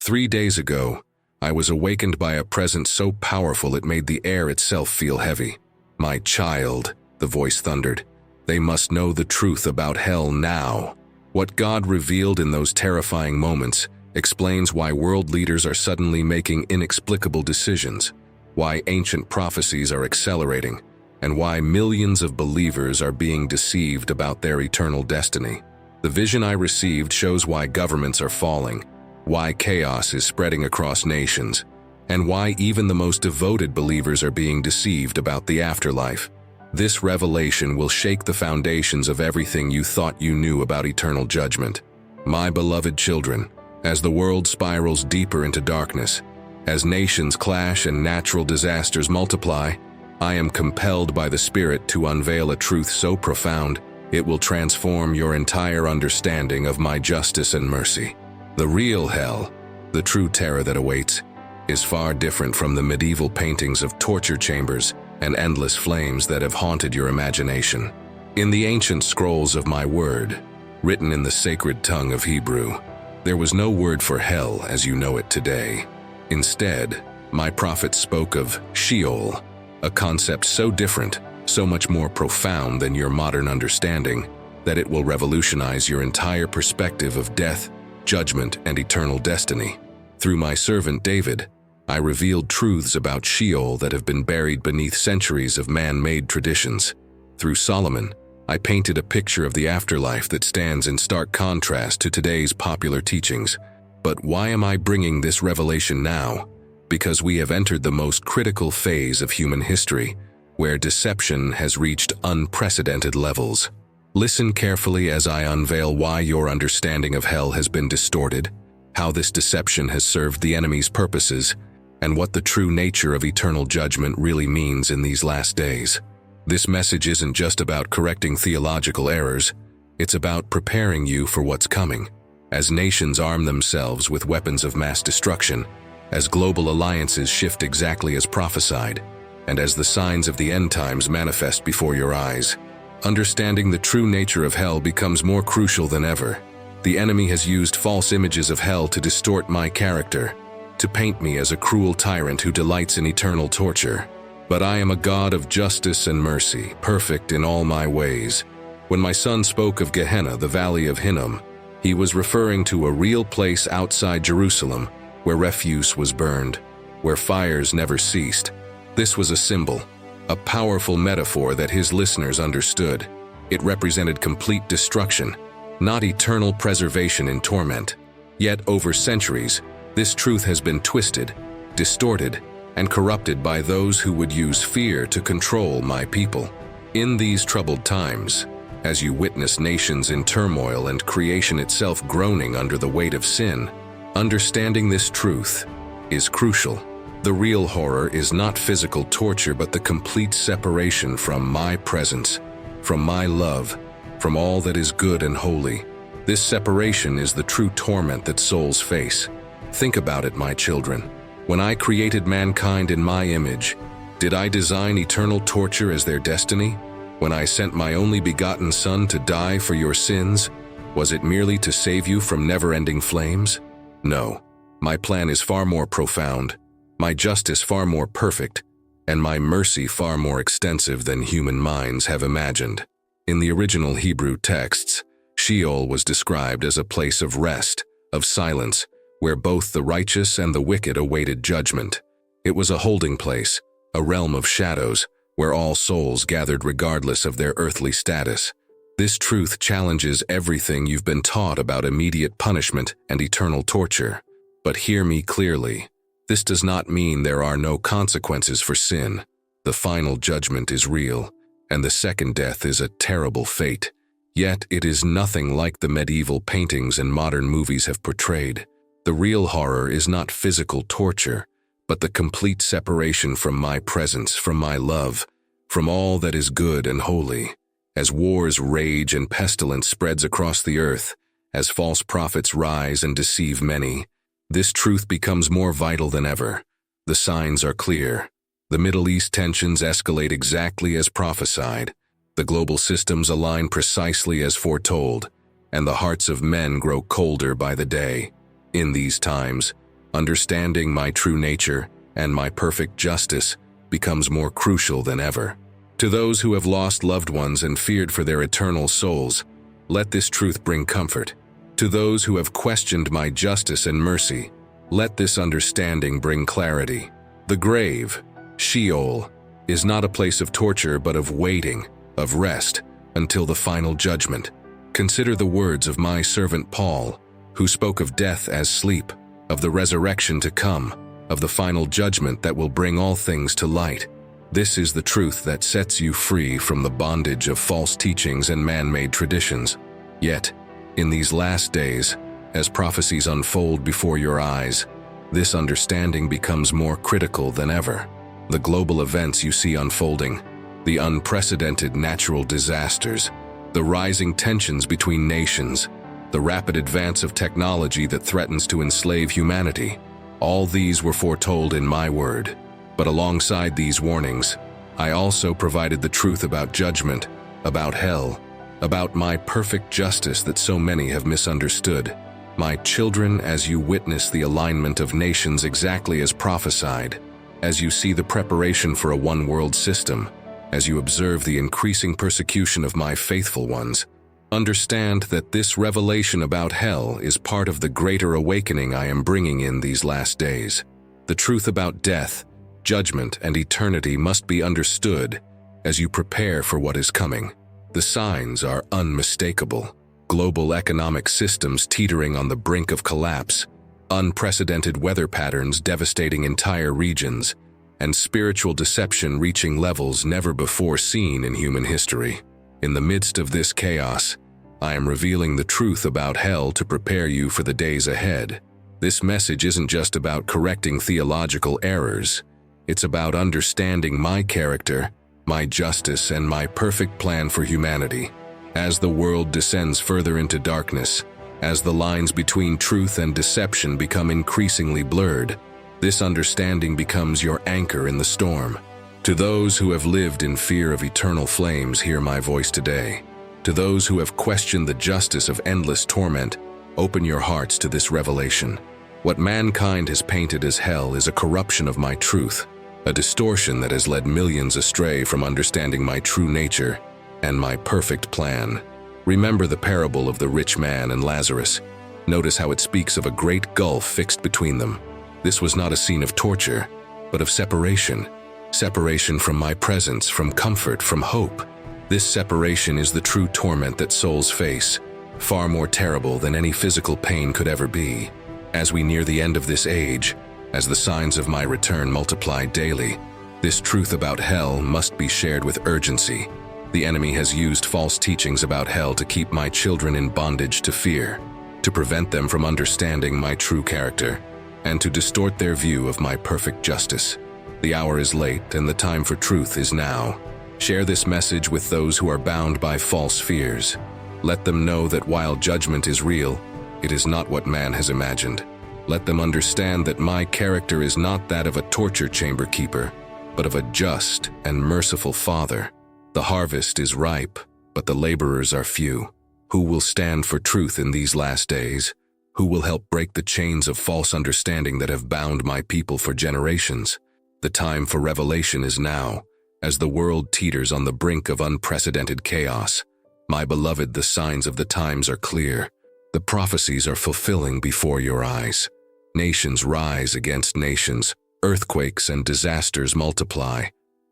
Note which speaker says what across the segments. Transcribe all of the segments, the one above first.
Speaker 1: 3 days ago, I was awakened by a presence so powerful it made the air itself feel heavy. My child, the voice thundered, they must know the truth about hell now. What God revealed in those terrifying moments explains why world leaders are suddenly making inexplicable decisions, why ancient prophecies are accelerating, and why millions of believers are being deceived about their eternal destiny. The vision I received shows why governments are falling, why chaos is spreading across nations, and why even the most devoted believers are being deceived about the afterlife. This revelation will shake the foundations of everything you thought you knew about eternal judgment. My beloved children, as the world spirals deeper into darkness, as nations clash and natural disasters multiply, I am compelled by the Spirit to unveil a truth so profound it will transform your entire understanding of my justice and mercy. The real hell, the true terror that awaits, is far different from the medieval paintings of torture chambers and endless flames that have haunted your imagination. In the ancient scrolls of my word, written in the sacred tongue of Hebrew, there was no word for hell as you know it today. Instead, my prophets spoke of Sheol, a concept so different, so much more profound than your modern understanding, that it will revolutionize your entire perspective of death, judgment, and eternal destiny. Through my servant David, I revealed truths about Sheol that have been buried beneath centuries of man-made traditions. Through Solomon, I painted a picture of the afterlife that stands in stark contrast to today's popular teachings. But why am I bringing this revelation now? Because we have entered the most critical phase of human history, where deception has reached unprecedented levels. Listen carefully as I unveil why your understanding of hell has been distorted, how this deception has served the enemy's purposes, and what the true nature of eternal judgment really means in these last days. This message isn't just about correcting theological errors, it's about preparing you for what's coming. As nations arm themselves with weapons of mass destruction, as global alliances shift exactly as prophesied, and as the signs of the end times manifest before your eyes, understanding the true nature of hell becomes more crucial than ever. The enemy has used false images of hell to distort my character, to paint me as a cruel tyrant who delights in eternal torture. But I am a God of justice and mercy, perfect in all my ways. When my son spoke of Gehenna, the valley of Hinnom, he was referring to a real place outside Jerusalem, where refuse was burned, where fires never ceased. This was a symbol, a powerful metaphor that his listeners understood. It represented complete destruction, not eternal preservation in torment. Yet over centuries, this truth has been twisted, distorted, and corrupted by those who would use fear to control my people. In these troubled times, as you witness nations in turmoil and creation itself groaning under the weight of sin, understanding this truth is crucial. The real horror is not physical torture, but the complete separation from my presence, from my love, from all that is good and holy. This separation is the true torment that souls face. Think about it, my children. When I created mankind in my image, did I design eternal torture as their destiny? When I sent my only begotten Son to die for your sins, was it merely to save you from never-ending flames? No. My plan is far more profound, my justice far more perfect, and my mercy far more extensive than human minds have imagined. In the original Hebrew texts, Sheol was described as a place of rest, of silence, where both the righteous and the wicked awaited judgment. It was a holding place, a realm of shadows, where all souls gathered regardless of their earthly status. This truth challenges everything you've been taught about immediate punishment and eternal torture. But hear me clearly. This does not mean there are no consequences for sin. The final judgment is real, and the second death is a terrible fate. Yet it is nothing like the medieval paintings and modern movies have portrayed. The real horror is not physical torture, but the complete separation from my presence, from my love, from all that is good and holy. As wars rage and pestilence spreads across the earth, as false prophets rise and deceive many, this truth becomes more vital than ever. The signs are clear. The Middle East tensions escalate exactly as prophesied. The global systems align precisely as foretold, and the hearts of men grow colder by the day. In these times, Understanding my true nature and my perfect justice becomes more crucial than ever. To those who have lost loved ones and feared for their eternal souls, let this truth bring comfort. To those who have questioned my justice and mercy, let this understanding bring clarity. The grave, Sheol, is not a place of torture but of waiting, of rest, until the final judgment. Consider the words of my servant Paul, who spoke of death as sleep, of the resurrection to come, of the final judgment that will bring all things to light. This is the truth that sets you free from the bondage of false teachings and man-made traditions. Yet, in these last days, as prophecies unfold before your eyes, this understanding becomes more critical than ever. The global events you see unfolding, the unprecedented natural disasters, the rising tensions between nations, the rapid advance of technology that threatens to enslave humanity, all these were foretold in my word. But alongside these warnings, I also provided the truth about judgment, about hell, about my perfect justice that so many have misunderstood. My children, as you witness the alignment of nations exactly as prophesied, as you see the preparation for a one-world system, as you observe the increasing persecution of my faithful ones, understand that this revelation about hell is part of the greater awakening I am bringing in these last days. The truth about death, judgment, and eternity must be understood as you prepare for what is coming. The signs are unmistakable. Global economic systems teetering on the brink of collapse, unprecedented weather patterns devastating entire regions, and spiritual deception reaching levels never before seen in human history. In the midst of this chaos, I am revealing the truth about hell to prepare you for the days ahead. This message isn't just about correcting theological errors. It's about understanding my character, my justice, and my perfect plan for humanity. As the world descends further into darkness, as the lines between truth and deception become increasingly blurred, this understanding becomes your anchor in the storm. To those who have lived in fear of eternal flames, hear my voice today. To those who have questioned the justice of endless torment, open your hearts to this revelation. What mankind has painted as hell is a corruption of my truth, a distortion that has led millions astray from understanding my true nature and my perfect plan. Remember the parable of the rich man and Lazarus. Notice how it speaks of a great gulf fixed between them. This was not a scene of torture, but of separation. Separation from my presence, from comfort, from hope. This separation is the true torment that souls face, far more terrible than any physical pain could ever be. As we near the end of this age, as the signs of my return multiply daily, this truth about hell must be shared with urgency. The enemy has used false teachings about hell to keep my children in bondage to fear, to prevent them from understanding my true character, and to distort their view of my perfect justice. The hour is late and the time for truth is now. Share this message with those who are bound by false fears. Let them know that while judgment is real, it is not what man has imagined. Let them understand that my character is not that of a torture chamber keeper, but of a just and merciful father. The harvest is ripe, but the laborers are few. Who will stand for truth in these last days? Who will help break the chains of false understanding that have bound my people for generations? The time for revelation is now, as the world teeters on the brink of unprecedented chaos. My beloved, the signs of the times are clear. The prophecies are fulfilling before your eyes. Nations rise against nations, earthquakes and disasters multiply,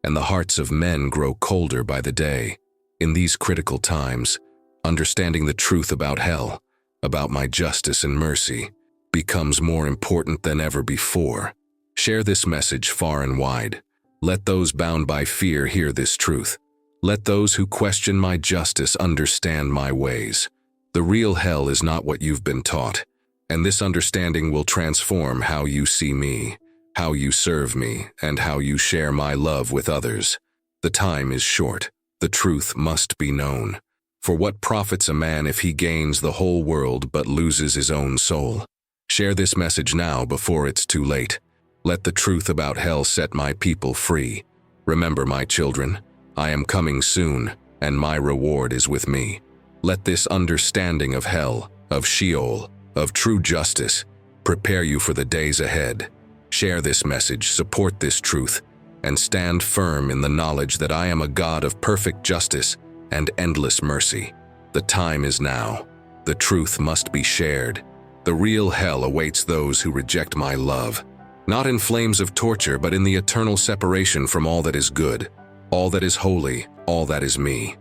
Speaker 1: and the hearts of men grow colder by the day. In these critical times, understanding the truth about hell, about my justice and mercy, becomes more important than ever before. Share this message far and wide. Let those bound by fear hear this truth. Let those who question my justice understand my ways. The real hell is not what you've been taught, and this understanding will transform how you see me, how you serve me, and how you share my love with others. The time is short. The truth must be known. For what profits a man if he gains the whole world but loses his own soul? Share this message now before it's too late. Let the truth about hell set my people free. Remember, my children, I am coming soon, and my reward is with me. Let this understanding of hell, of Sheol, of true justice, prepare you for the days ahead. Share this message, support this truth, and stand firm in the knowledge that I am a God of perfect justice and endless mercy. The time is now. The truth must be shared. The real hell awaits those who reject my love, not in flames of torture, but in the eternal separation from all that is good, all that is holy, all that is me.